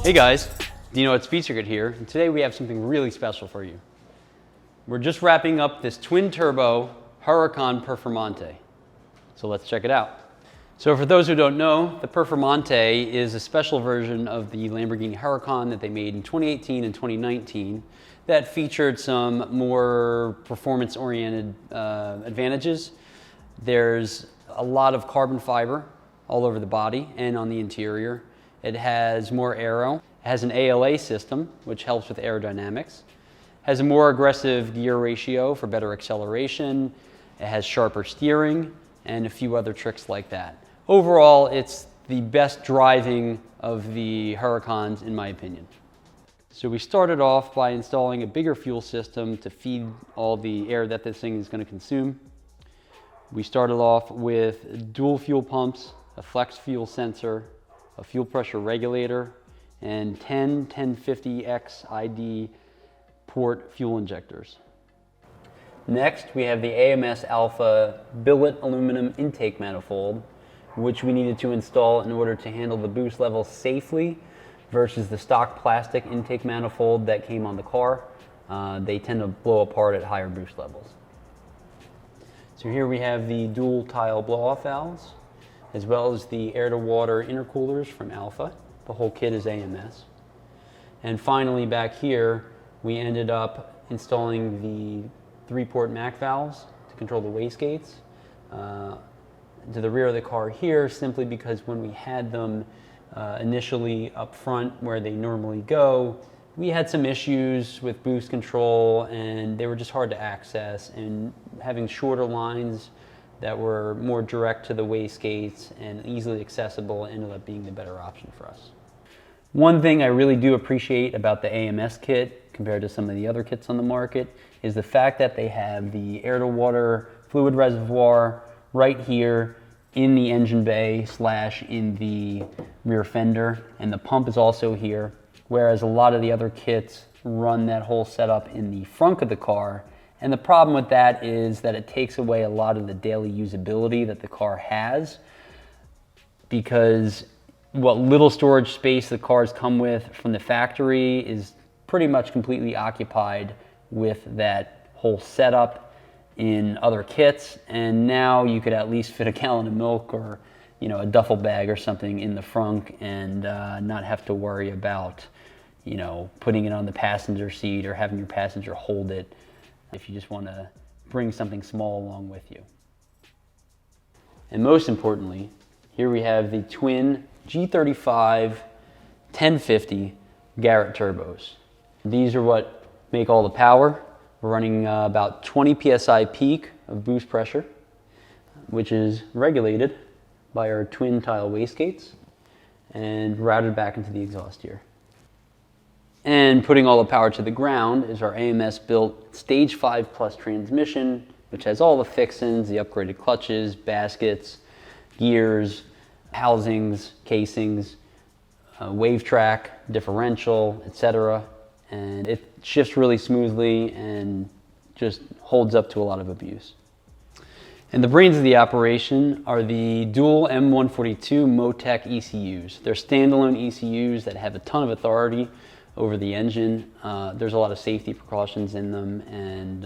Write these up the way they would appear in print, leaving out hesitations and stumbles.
Hey guys, Dino at Speed Circuit here, and today we have something really special for you. We're just wrapping up this twin-turbo Huracan Performante. So let's check it out. So for those who don't know, the Performante is a special version of the Lamborghini Huracan that they made in 2018 and 2019 that featured some more performance-oriented advantages. There's a lot of carbon fiber all over the body and on the interior. It has more aero. It has an ALA system, which helps with aerodynamics. It has a more aggressive gear ratio for better acceleration. It has sharper steering and a few other tricks like that. Overall, it's the best driving of the Huracans, in my opinion. So we started off by installing a bigger fuel system to feed all the air that this thing is going to consume. We started off with dual fuel pumps, a flex fuel sensor, a fuel pressure regulator, and 1050X ID port fuel injectors. Next, we have the AMS Alpha billet aluminum intake manifold, which we needed to install in order to handle the boost levels safely versus the stock plastic intake manifold that came on the car. They tend to blow apart at higher boost levels. So here we have the dual tile blow-off valves, as well as the air-to-water intercoolers from Alpha. The whole kit is AMS. And finally, back here, we ended up installing the 3-port MAC valves to control the wastegates to the rear of the car here, simply because when we had them initially up front where they normally go, we had some issues with boost control and they were just hard to access, and having shorter lines that were more direct to the wastegates and easily accessible ended up being the better option for us. One thing I really do appreciate about the AMS kit compared to some of the other kits on the market is the fact that they have the air-to-water fluid reservoir right here in the engine bay / in the rear fender, and the pump is also here, whereas a lot of the other kits run that whole setup in the front of the car. And the problem with that is that it takes away a lot of the daily usability that the car has, because what little storage space the cars come with from the factory is pretty much completely occupied with that whole setup in other kits. And now you could at least fit a gallon of milk or a duffel bag or something in the front and not have to worry about putting it on the passenger seat or having your passenger hold it if you just want to bring something small along with you. And most importantly, here we have the twin G35-1050 Garrett turbos. These are what make all the power. We're running about 20 psi peak of boost pressure, which is regulated by our twin tile wastegates and routed back into the exhaust here. And putting all the power to the ground is our AMS built Stage 5 Plus transmission, which has all the fixins, the upgraded clutches, baskets, gears, housings, casings, wave track, differential, etc. And it shifts really smoothly and just holds up to a lot of abuse. And the brains of the operation are the dual M142 Motec ECUs. They're standalone ECUs that have a ton of authority over the engine. There's a lot of safety precautions in them, and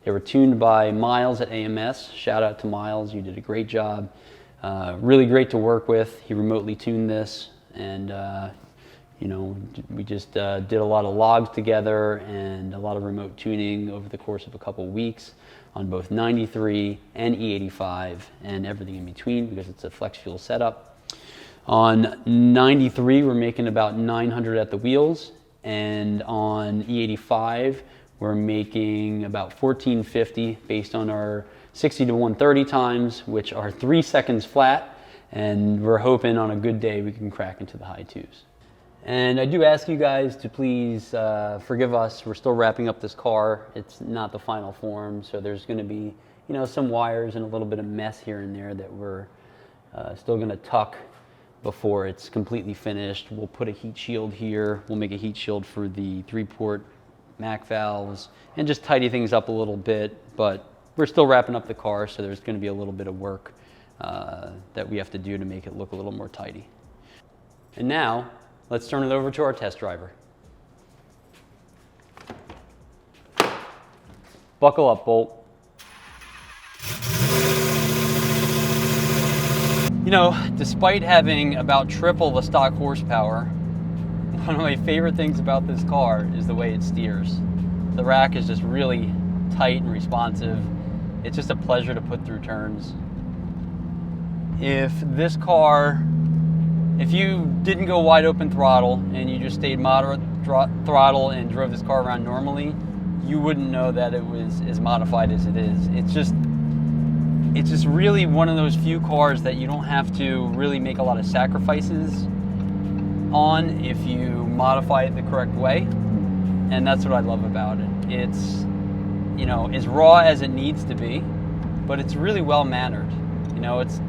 they were tuned by Miles at AMS. Shout out to Miles, you did a great job. Really great to work with. He remotely tuned this, and we just did a lot of logs together and a lot of remote tuning over the course of a couple weeks on both 93 and E85 and everything in between, because it's a flex fuel setup. On 93, we're making about 900 at the wheels, and on E85, we're making about 1450 based on our 60 to 130 times, which are 3 seconds flat, and we're hoping on a good day we can crack into the high 2s. And I do ask you guys to please forgive us. We're still wrapping up this car. It's not the final form, so there's going to be some wires and a little bit of mess here and there that we're still going to tuck before it's completely finished. We'll put a heat shield here. We'll make a heat shield for the 3-port MAC valves and just tidy things up a little bit, but we're still wrapping up the car, so there's going to be a little bit of work that we have to do to make it look a little more tidy. And now let's turn it over to our test driver. Buckle up, Bolt. You know, despite having about triple the stock horsepower, one of my favorite things about this car is the way it steers. The rack is just really tight and responsive. It's just a pleasure to put through turns. If you didn't go wide open throttle and you just stayed moderate throttle and drove this car around normally, you wouldn't know that it was as modified as it is. It's just really one of those few cars that you don't have to really make a lot of sacrifices on if you modify it the correct way. And that's what I love about it. It's, you know, as raw as it needs to be, but it's really well mannered. You know, it's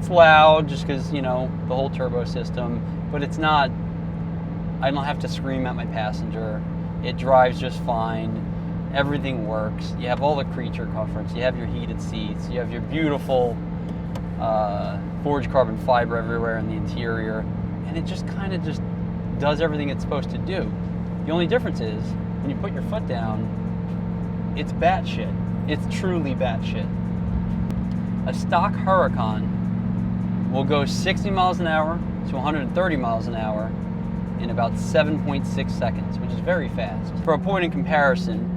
loud just because, you know, the whole turbo system, but it's not, I don't have to scream at my passenger. It drives just fine. Everything works. You have all the creature comforts. You have your heated seats. You have your beautiful forged carbon fiber everywhere in the interior. And it just kind of just does everything it's supposed to do. The only difference is when you put your foot down, it's batshit. It's truly batshit. A stock Huracan will go 60 miles an hour to 130 miles an hour in about 7.6 seconds, which is very fast. For a point in comparison,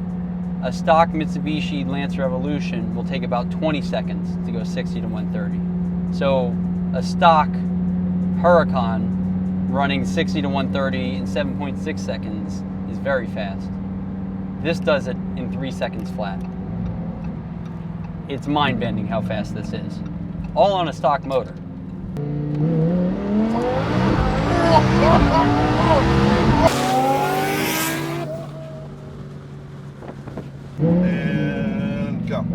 a stock Mitsubishi Lancer Evolution will take about 20 seconds to go 60 to 130. So a stock Huracan running 60 to 130 in 7.6 seconds is very fast. This does it in 3 seconds flat. It's mind-bending how fast this is. All on a stock motor. And go.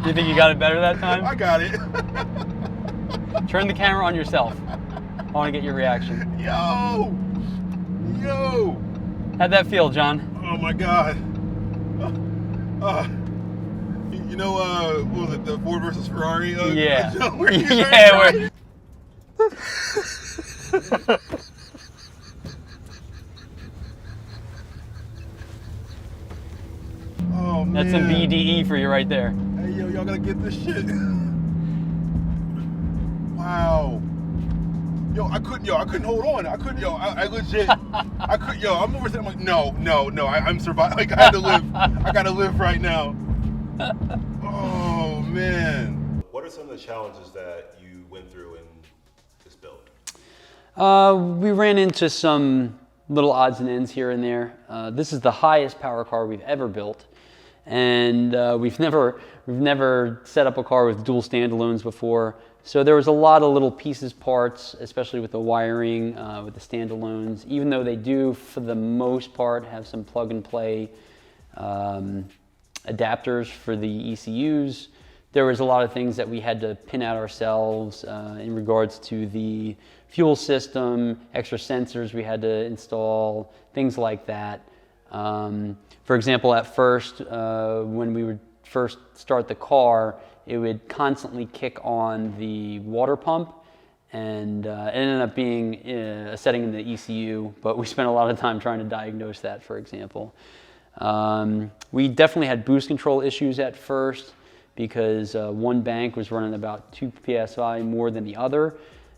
You think you got it better that time? I got it. Turn the camera on yourself. I want to get your reaction. Yo! How'd that feel, John? Oh my God. You know, what was it, the Ford versus Ferrari? Yeah. Yeah, Oh man. That's some BDE for you right there. Hey yo, y'all gotta get this shit. Wow. Yo, I couldn't hold on. I legit, I'm over there, I'm like, no, I'm surviving. Like, I gotta live right now. Oh man. What are some of the challenges that you went through in this build? We ran into some little odds and ends here and there. This is the highest power car we've ever built. And we've never set up a car with dual standalones before. So there was a lot of little pieces, parts, especially with the wiring, with the standalones, even though they do, for the most part, have some plug and play adapters for the ECUs. There was a lot of things that we had to pin out ourselves in regards to the fuel system, extra sensors we had to install, things like that. For example, at first, when we would first start the car, it would constantly kick on the water pump, and it ended up being a setting in the ECU, but we spent a lot of time trying to diagnose that, for example. We definitely had boost control issues at first because one bank was running about 2 PSI more than the other,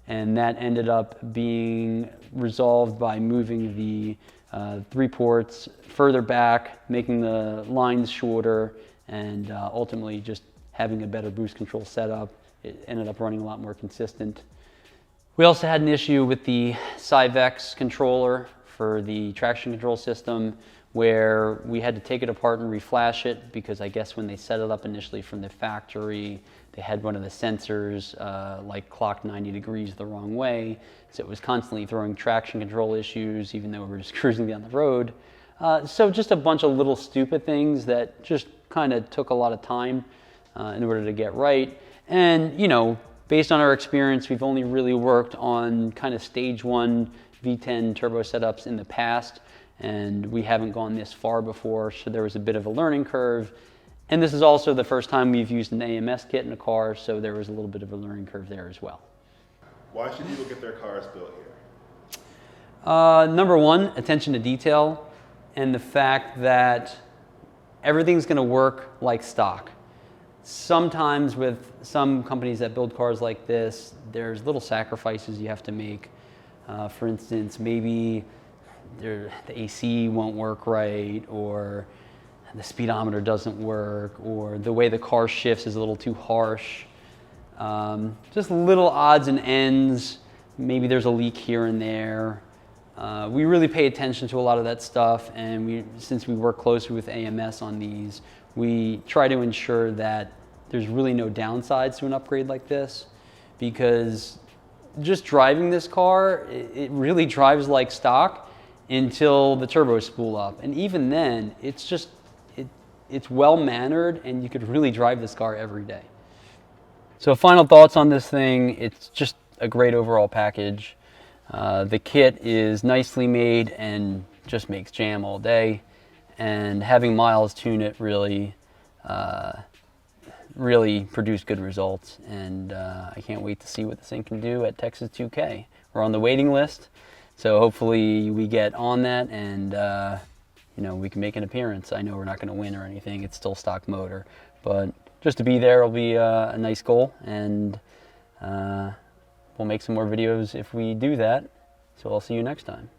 and that ended up being resolved by moving the 3 ports further back, making the lines shorter, and ultimately just having a better boost control setup. It ended up running a lot more consistent. We also had an issue with the Cyvex controller for the traction control system, where we had to take it apart and reflash it because I guess when they set it up initially from the factory, they had one of the sensors like clocked 90 degrees the wrong way. So it was constantly throwing traction control issues even though we were just cruising down the road. So just a bunch of little stupid things that just kind of took a lot of time in order to get right. And, you know, based on our experience, we've only really worked on kind of stage 1 V10 turbo setups in the past, and we haven't gone this far before, so there was a bit of a learning curve. And this is also the first time we've used an AMS kit in a car, so there was a little bit of a learning curve there as well. Why should people get their cars built here? Number one, attention to detail, and the fact that everything's going to work like stock. Sometimes with some companies that build cars like this, there's little sacrifices you have to make. For instance, maybe the AC won't work right, or the speedometer doesn't work, or the way the car shifts is a little too harsh. Just little odds and ends. Maybe there's a leak here and there. We really pay attention to a lot of that stuff, and since we work closely with AMS on these, we try to ensure that there's really no downsides to an upgrade like this, because just driving this car, it really drives like stock until the turbos spool up. And even then, it's well mannered, and you could really drive this car every day. So final thoughts on this thing, it's just a great overall package. The kit is nicely made and just makes jam all day, and having Miles tune it really produced good results, and I can't wait to see what this thing can do at Texas 2K. We're on the waiting list, so hopefully we get on that, and you know, we can make an appearance. I know we're not going to win or anything, it's still stock motor, but just to be there will be a nice goal, and we'll make some more videos if we do that. So I'll see you next time.